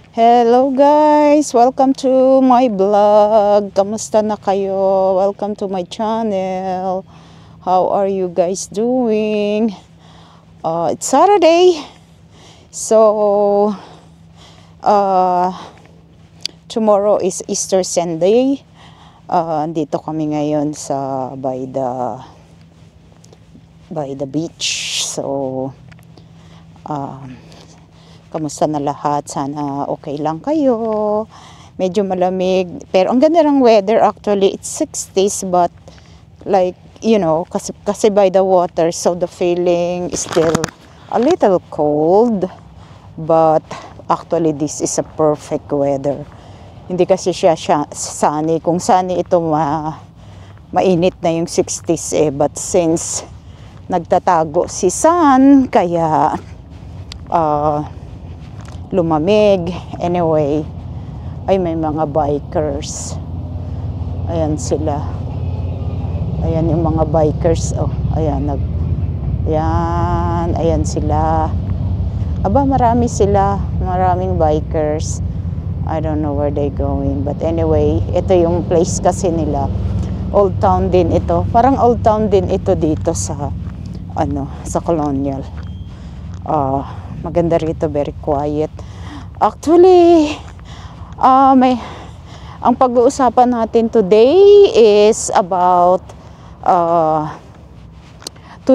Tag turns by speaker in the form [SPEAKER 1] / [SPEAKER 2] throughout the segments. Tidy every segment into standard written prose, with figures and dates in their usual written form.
[SPEAKER 1] Hello guys! Welcome to my vlog. Kamusta na kayo? Welcome to my channel. How are you guys doing? It's Saturday. So, tomorrow is Easter Sunday. Dito kami ngayon sa by the beach. So, kamusta na lahat? Sana okay lang kayo. Medyo malamig. Pero ang ganda ng weather actually. It's 60s but like, kasi by the water. So the feeling is still a little cold. But actually this is a perfect weather. Hindi kasi siya sunny. Kung sunny ito mainit na yung 60s eh. But since nagtatago si sun, kaya lumamig. Anyway, ay may mga bikers. Ayan sila. Ayan yung mga bikers. Oh, ayan. Ayan sila. Aba, marami sila. Maraming bikers. I don't know where they going. But anyway, ito yung place kasi nila. Old Town din ito. Parang Old Town din ito dito sa sa Colonial. Maganda rito, very quiet. Actually, ang pag-uusapan natin today is about 2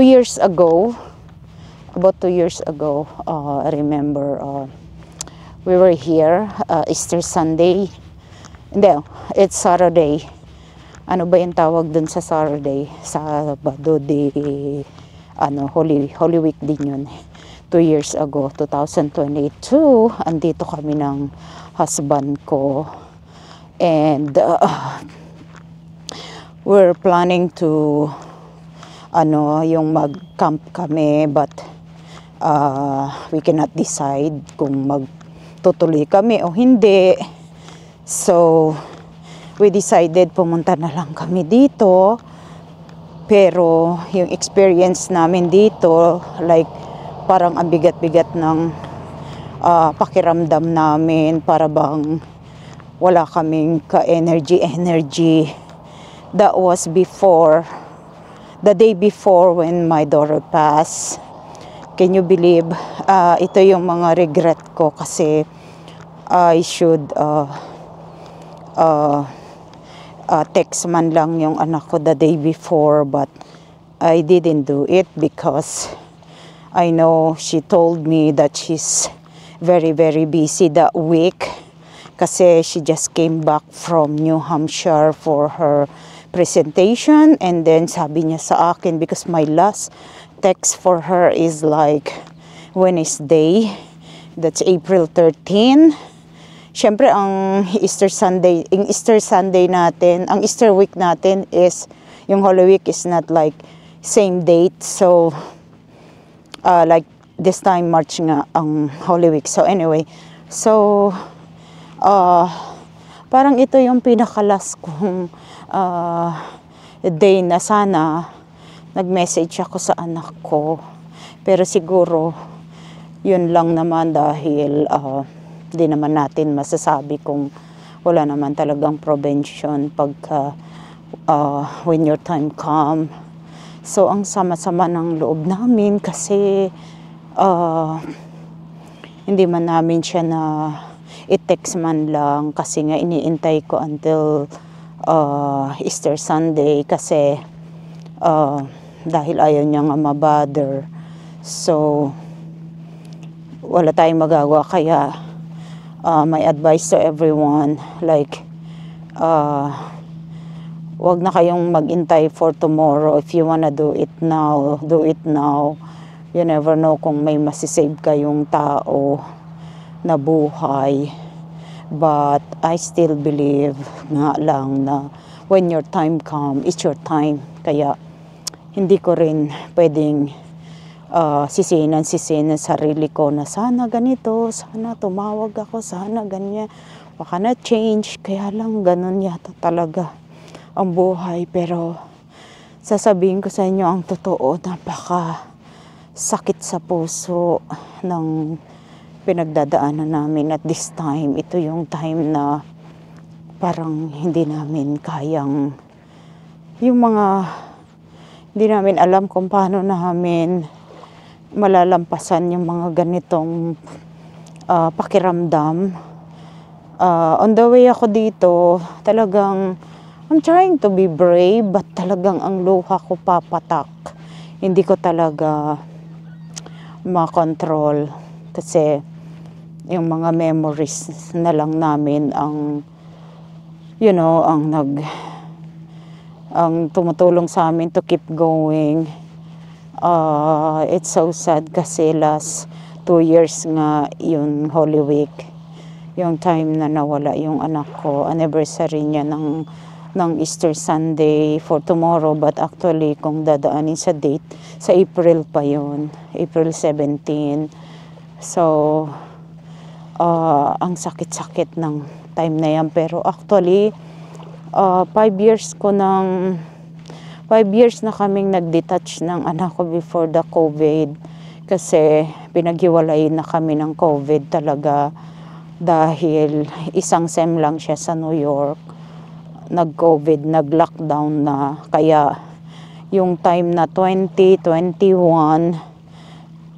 [SPEAKER 1] years ago. About 2 years ago, I remember we were here, Easter Sunday. Hindi, it's Saturday. Ano ba yung tawag dun sa Saturday? Sabado de, Holy Week din yun. 2 years ago, 2022, andito kami ng husband ko. And we're planning to, yung mag-camp kami, but we cannot decide kung magtutuloy kami o hindi. So, we decided pumunta na lang kami dito. Pero, yung experience namin dito, like, parang ang bigat-bigat ng pakiramdam namin, para bang wala kaming ka-energy. That was the day before when my daughter passed. Can you believe? Ito yung mga regret ko kasi I should text man lang yung anak ko the day before, but I didn't do it because I know she told me that she's very, very busy that week kasi she just came back from New Hampshire for her presentation. And then sabi niya sa akin, because my last text for her is like Wednesday, that's April 13. Siyempre, ang Easter Sunday natin, ang Easter week natin is, yung Holy Week is not like same date. So, like this time March nga ang Holy Week. So anyway, parang ito yung pinakalas kong day na sana nag-message ako sa anak ko. Pero siguro yun lang naman dahil di naman natin masasabi kung wala naman talagang prevention pagka when your time come. So, ang sama-sama ng loob namin kasi hindi man namin siya na i-text man lang kasi nga iniintay ko until Easter Sunday kasi dahil ayaw niya nga mabother. So, wala tayong magagawa kaya my advice to everyone, like, wag na kayong mag-intay for tomorrow. If you wanna do it now, do it now. You never know kung may masisave kayong tao na buhay. But I still believe nga lang na when your time come, it's your time. Kaya hindi ko rin pwedeng sisinan sarili ko na sana ganito, sana tumawag ako, sana ganyan. Baka na change, kaya lang ganun yata talaga ang buhay. Pero sasabihin ko sa inyo ang totoo, napaka sakit sa puso ng pinagdadaanan namin at this time. Ito yung time na parang hindi namin kayang, yung mga, hindi namin alam kung paano namin malalampasan yung mga ganitong pakiramdam. On the way ako dito, talagang I'm trying to be brave, but talagang ang luha ko papatak. Hindi ko talaga makontrol kasi yung mga memories na lang namin ang ang tumutulong sa amin to keep going. It's so sad kasi last 2 years nga yung Holy Week, yung time na nawala yung anak ko, anniversary niya ng Easter Sunday for tomorrow, but actually kung dadaanin sa date, sa April pa yun, April 17. So, ang sakit-sakit ng time na yan. Pero actually, 5 years na kaming nag-detach ng anak ko before the COVID. Kasi pinaghiwalay na kami ng COVID talaga dahil isang sem lang siya sa New York. Nag-COVID, nag-lockdown na. Kaya yung time na 2021,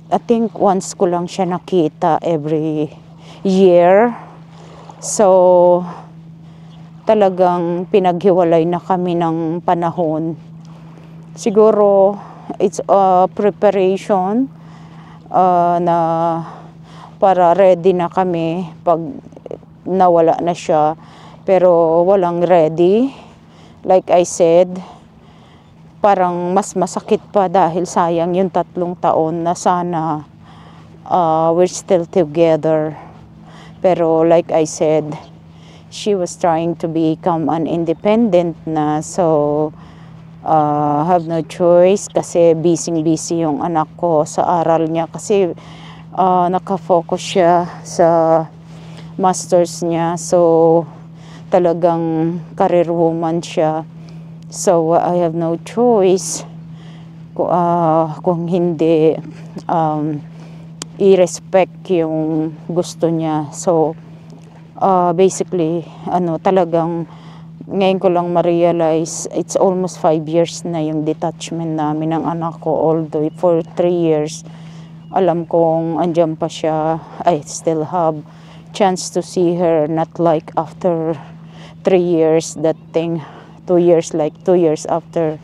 [SPEAKER 1] I think once ko lang siya nakita every year. So, talagang pinaghiwalay na kami ng panahon. Siguro, it's a preparation na para ready na kami pag nawala na siya. Pero walang ready. Like I said, parang mas masakit pa dahil sayang yung 3 taon na sana we're still together. Pero like I said, she was trying to become an independent na, so have no choice kasi busy yung anak ko sa aral niya kasi nakafocus siya sa masters niya. So talagang career woman siya. So I have no choice kung hindi i-respect yung gusto niya. So basically talagang ngayon ko lang ma-realize it's almost 5 years na yung detachment namin ng anak ko, although for 3 years alam kong andyan pa siya. I still have chance to see her, not like after 3 years that thing, 2 years, like 2 years after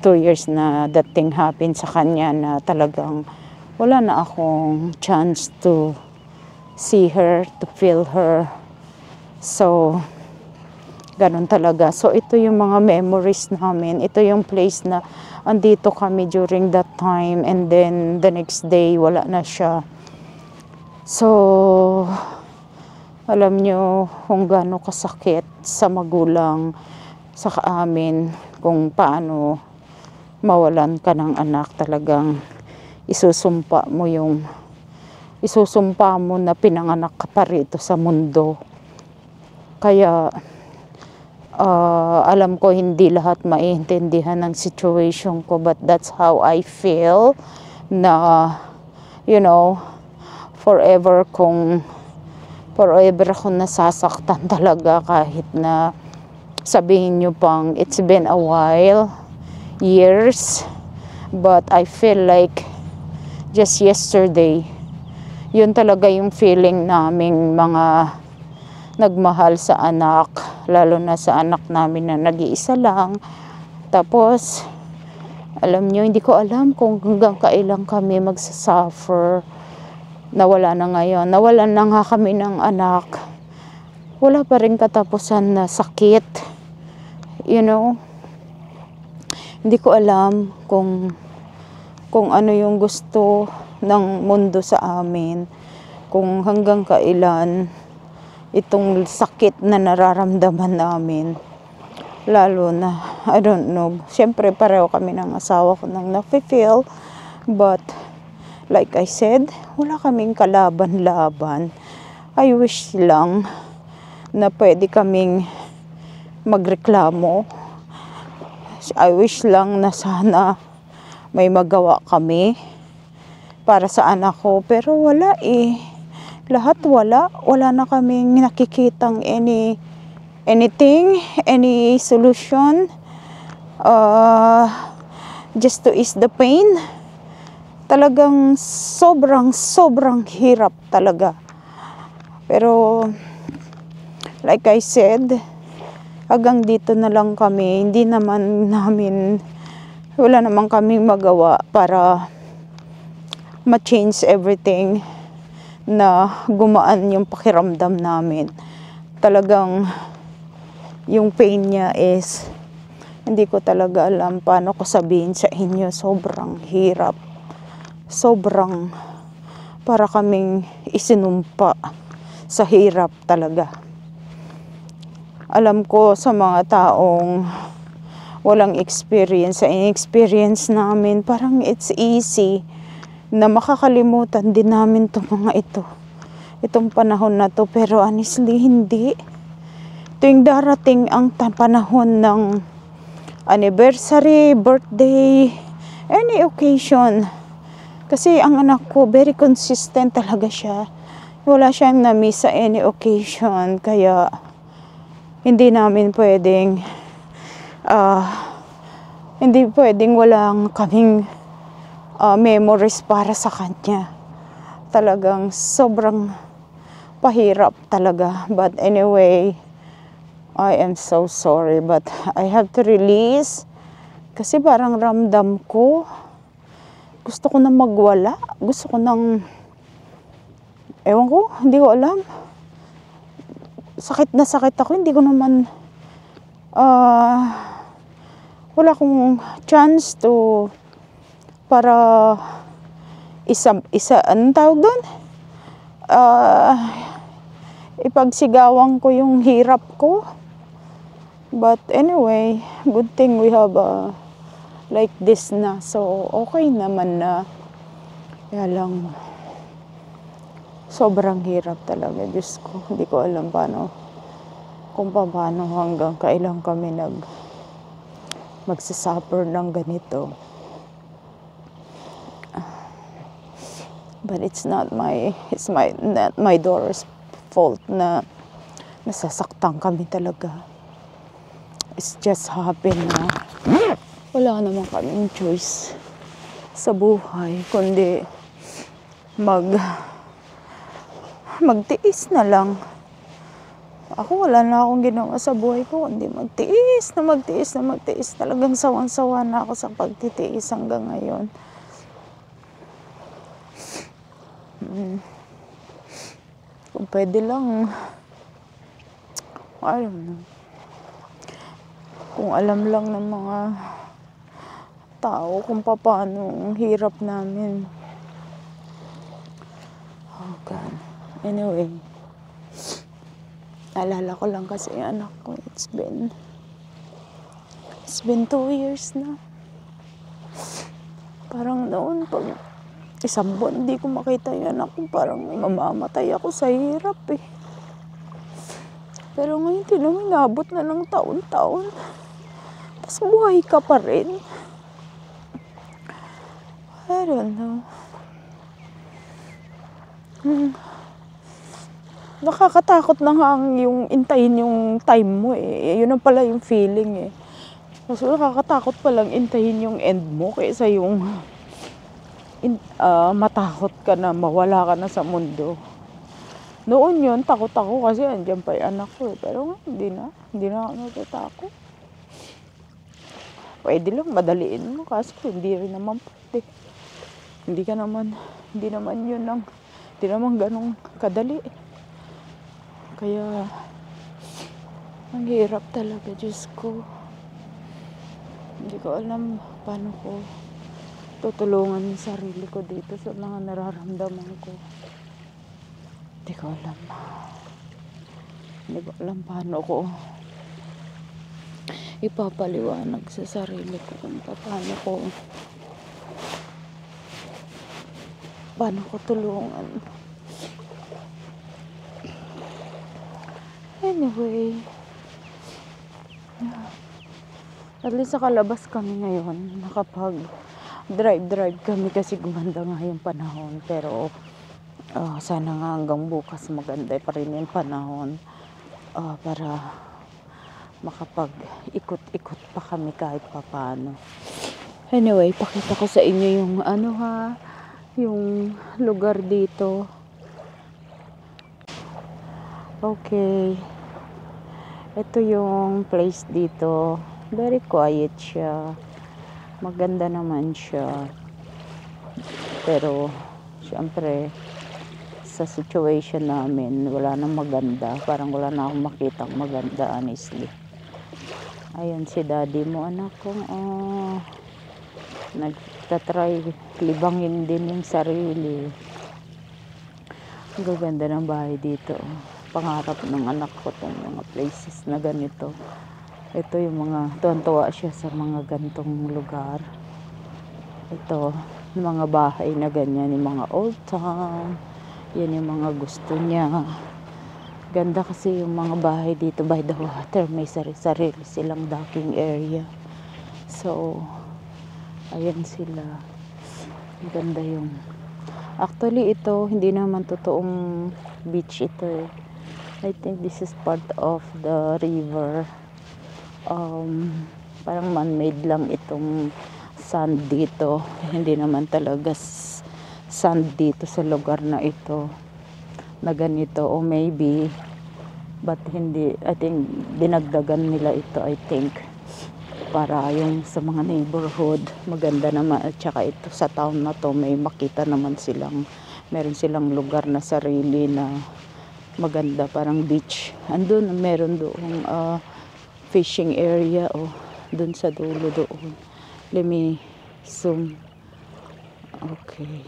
[SPEAKER 1] 2 years na that thing happened sa kanya, na talagang wala na akong chance to see her, to feel her. So ganun talaga. So ito yung mga memories namin, ito yung place na andito kami during that time, and then the next day wala na siya. So alam nyo kung gaano kasakit sa magulang, sa amin, kung paano mawalan ka ng anak. Talagang isusumpa mo na pinanganak ka pa rito sa mundo. Kaya alam ko hindi lahat maiintindihan ng situation ko, but that's how I feel, na forever akong nasasaktan talaga, kahit na sabihin nyo pang it's been a while, years, but I feel like just yesterday, yun talaga yung feeling naming mga nagmahal sa anak, lalo na sa anak namin na nag-iisa lang. Tapos alam nyo, hindi ko alam kung hanggang kailan kami magsasuffer. Nawala na ngayon. Nawalan na nga kami ng anak. Wala pa rin katapusan na sakit. Hindi ko alam kung ano yung gusto ng mundo sa amin. Kung hanggang kailan itong sakit na nararamdaman namin. Lalo na, I don't know. Siyempre, pareho kami ng asawa ko nang nafe-feel. But like I said, wala kaming kalaban-laban. I wish lang na pwede kaming magreklamo. I wish lang na sana may magawa kami para sa anak ko. Pero wala eh. Lahat wala. Wala na kaming nakikitang anything, any solution. Just to ease the pain. Talagang sobrang hirap talaga. Pero, like I said, hanggang dito na lang kami. Wala naman kaming magawa para ma-change everything na gumaan yung pakiramdam namin. Talagang yung pain niya is hindi ko talaga alam paano ko sabihin sa inyo. Sobrang hirap. Sobrang para kaming isinumpa sa hirap talaga. Alam ko sa mga taong walang experience, sa experience namin, parang it's easy na makakalimutan din namin itong panahon na to. Pero honestly, hindi. Tuwing darating ang panahon ng anniversary, birthday, any occasion. Kasi ang anak ko, very consistent talaga siya. Wala siyang na-miss sa any occasion. Kaya, hindi namin pwedeng, walang kaming memories para sa kanya. Talagang sobrang pahirap talaga. But anyway, I am so sorry, but I have to release. Kasi parang ramdam ko, gusto ko na magwala. Gusto ko nang, ewan ko, hindi ko alam. Sakit na sakit ako, hindi ko naman, wala akong chance to, para, anong tawag doon? Ipagsigawan ko yung hirap ko. But anyway, good thing we have like this na. So, okay naman na. Kaya lang, sobrang hirap talaga. Diyos ko, hindi ko alam kung paano hanggang kailan kami magsasuffer ng ganito. But it's not my daughter's fault na nasasaktan kami talaga. It's just happened na wala naman kaming choice sa buhay, kundi magtiis na lang. Ako wala na akong ginawa sa buhay ko, kundi magtiis. Talagang sawang-sawa na ako sa pagtitiis hanggang ngayon. Kung pwede lang, I don't know. Kung alam lang ng mga tao kung paano ang hirap namin. Oh God. Anyway, naalala ko lang kasi yung anak ko. It's been 2 years na. Parang noon, pag isang buwan hindi ko makita yung anak ko, parang mamamatay ako sa hirap eh. Pero ngayon, tinamingabot na ng taon-taon. Tapos buhay ka pa rin. I don't know. Nakakatakot na nga yung intayin yung time mo eh. Yun na pala yung feeling eh. Mas nakakatakot palang intayin yung end mo kaysa yung matakot ka na mawala ka na sa mundo. Noon yun, takot ako kasi andyan pa yung anak ko eh. Pero hindi na ako natatakot. Pwede lang madaliin mo kasi hindi rin naman pwede. Hindi naman ganong kadali. Kaya ang hirap talaga, Diyos ko. Hindi ko alam paano ko tutulungan yung sarili ko dito sa mga nararamdaman ko. Hindi ko alam paano ko ipapaliwanag sa sarili ko kung paano ko tulungan. Anyway, at least nakalabas kami ngayon, nakapag drive kami kasi gumanda nga yung panahon. Pero Sana nga hanggang bukas maganda pa rin yung panahon, para makapag-ikot-ikot pa kami kahit papaano. Anyway, pakita ko sa inyo yung yung lugar dito. Okay. Ito yung place dito. Very quiet siya. Maganda naman siya. Pero, syempre, sa situation namin, wala nang maganda. Parang wala na akong makitang maganda, honestly. Ayan si daddy mo, anak ko. Nagtatry libangin din yung sarili. Ang gaganda ng bahay dito. Pangarap ng anak ko itong mga places na ganito. Ito yung mga, tuwan-tuwa siya sa mga gantong lugar. Ito, yung mga bahay na ganyan, yung mga old town. Yan yung mga gusto niya. Ganda kasi yung mga bahay dito by the water. May sarili silang docking area. So, ayan sila. Ganda yung... Actually, ito, hindi naman totoong beach ito. I think this is part of the river. Parang man-made lang itong sand dito. Hindi naman talaga sand dito sa lugar na ito. Na ganito. O maybe, but hindi, I think, dinagdagan nila ito, I think. Para yung sa mga neighborhood, maganda naman. At saka ito sa town na to, may makita naman silang, meron silang lugar na sarili na maganda, parang beach. Andun, meron doong fishing area, dun sa dulo doon. Let me zoom. Okay.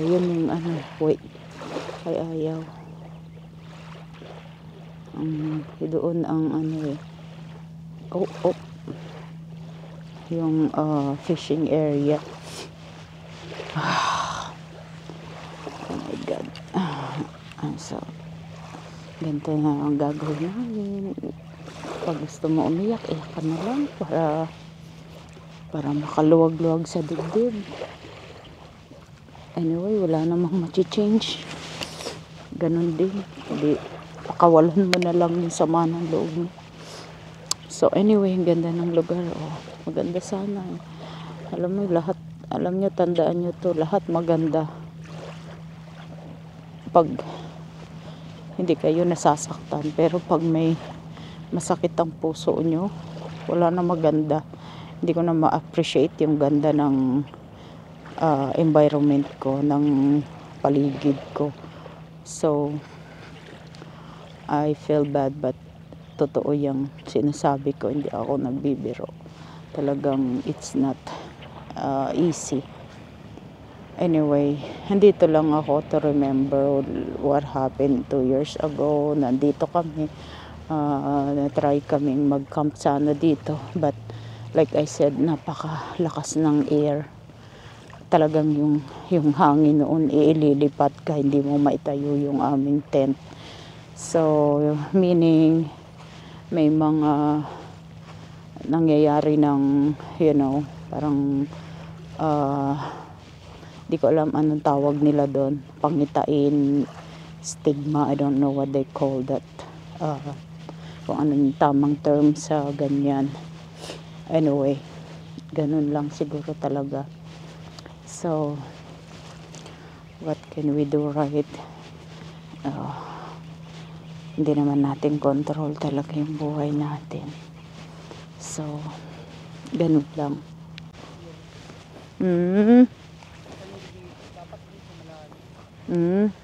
[SPEAKER 1] Yun yung wait. Ay, ayaw. Doon ang yung fishing area. Oh my God. So, ganito na ang gagawin namin. Pag gusto mo umiyak, iyak ka na lang para makaluwag-luwag sa dibdib. Anyway, wala namang ma-change. Ganon din. Hindi, pakawalan mo na lang yung sama ng loob mo. So anyway, ang ganda ng lugar. Maganda sana. Alam mo, lahat, alam nyo, tandaan nyo to, lahat maganda. Pag hindi kayo nasasaktan. Pero pag may masakit ang puso nyo, wala na maganda. Hindi ko na ma-appreciate yung ganda ng environment ko, ng paligid ko. So, I feel bad, but totoo yung sinasabi ko, hindi ako nagbibiro. Talagang it's not easy. Anyway, nandito lang ako to remember what happened 2 years ago. Nandito kami, na-try kaming mag-camp sana dito, but like I said, napakalakas ng air. Talagang yung hangin noon, ililipat ka, hindi mo maitayo yung aming tent. So, meaning, may mga nangyayari ng, parang, di ko alam anong tawag nila doon, pangitain, stigma, I don't know what they call that, kung anong tamang term sa ganyan. Anyway, ganun lang siguro talaga. So, what can we do, right? Hindi naman natin control talaga yung buhay natin. So, ganun lang.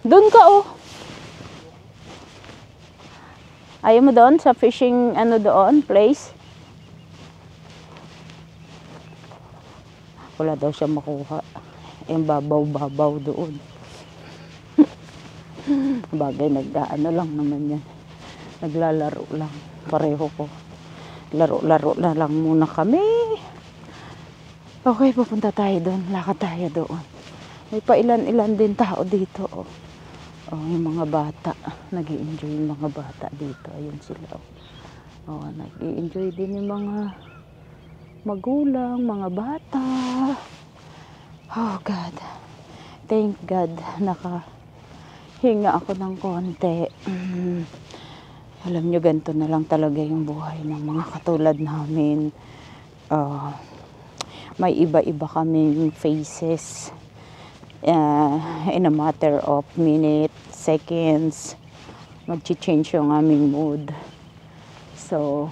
[SPEAKER 1] Doon ka, Ayaw mo doon sa fishing, doon, place? Wala daw siya makuha. Yung babaw-babaw doon. Bagay, lang naman yan. Naglalaro lang. Pareho ko. Laro-laro na lang muna kami. Okay, pupunta tayo doon. Lakad tayo doon. May pailan-ilan din tao dito, yung mga bata. Nag-i-enjoy yung mga bata dito. Ayun sila, nag-i-enjoy din yung mga magulang, mga bata. Oh God. Thank God, nakahinga ako ng konti. Alam nyo, ganito na lang talaga yung buhay ng mga katulad namin. May iba-iba kaming faces. In a matter of minutes, seconds, mag-change yung aming mood. So,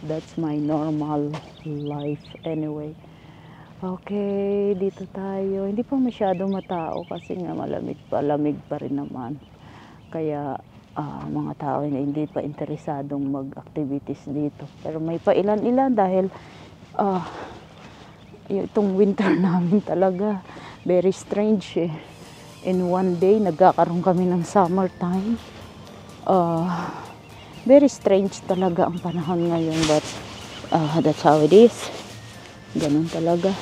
[SPEAKER 1] that's my normal life anyway. Okay, dito tayo. Hindi pa masyadong matao kasi nga malamig pa rin naman. Kaya mga tao na hindi pa interesadong mag-activities dito. Pero may pa ilan-ilan dahil itong winter namin talaga very strange eh. In one day, nagkakaroon kami ng summertime. Very strange talaga ang panahon ngayon, but that's how it is. Ganun talaga.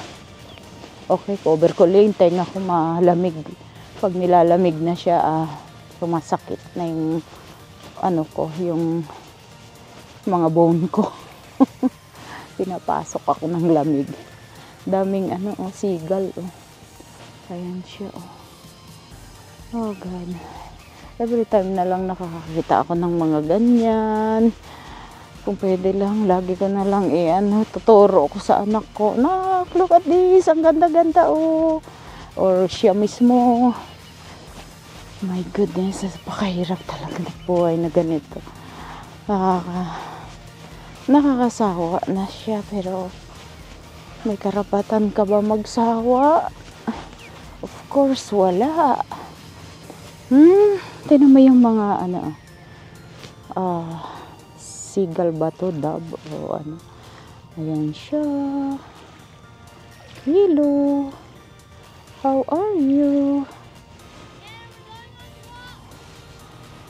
[SPEAKER 1] Okay, cover ko lang. Tenga ko malamig. Pag nilalamig na siya, sumasakit na yung ko, yung mga bone ko. Pinapasok ako ng lamig. Daming seagull. Ayan siya. Oh God. Every time na lang nakakakita ako ng mga ganyan. Kung pwede lang, lagi ko na lang tuturo ko sa anak ko. Nak, look at this, ang ganda-ganda oh. Or siya mismo. My goodness, napakahirap talaga ng buhay na ganito. Nakakasawa na siya, pero may karapatan ka ba magsawa? Of course, wala. Tignan mo yung mga seagull ba to? Dove o ano. Ayan siya. Hello. How are you?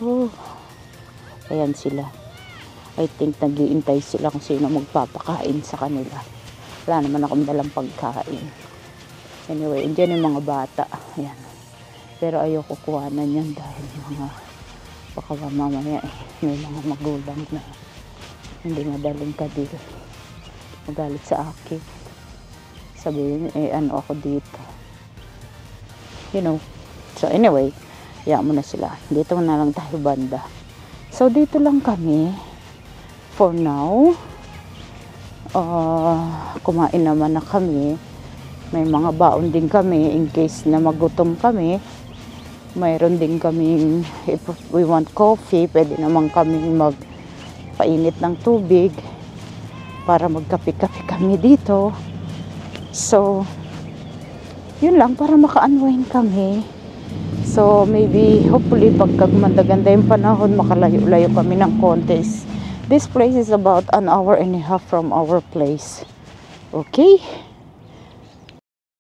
[SPEAKER 1] Oh. Ayan sila. I think nag-iintay sila kung sino magpapakain sa kanila. Wala naman akong dalang pagkain. Anyway, andyan yung mga bata. Ayan. Pero ayoko kuhanan yan dahil baka mamaya may mga magulang na hindi madaling kadil. Magalit sa akin. Sabihin, ako dito. You know. So anyway, mo na sila. Dito na lang tayo banda. So dito lang kami for now. Kumain naman na kami. May mga baon din kami in case na magutom kami. Mayroon din kaming, if we want coffee, pwede naman kaming magpainit ng tubig para magkape-kape kami dito. So, yun lang, para maka-unwind kami. So, maybe, hopefully, pagka gumanda-ganda yung panahon, makalayo-layo kami ng kontes. This place is about 1.5 hours from our place. Okay?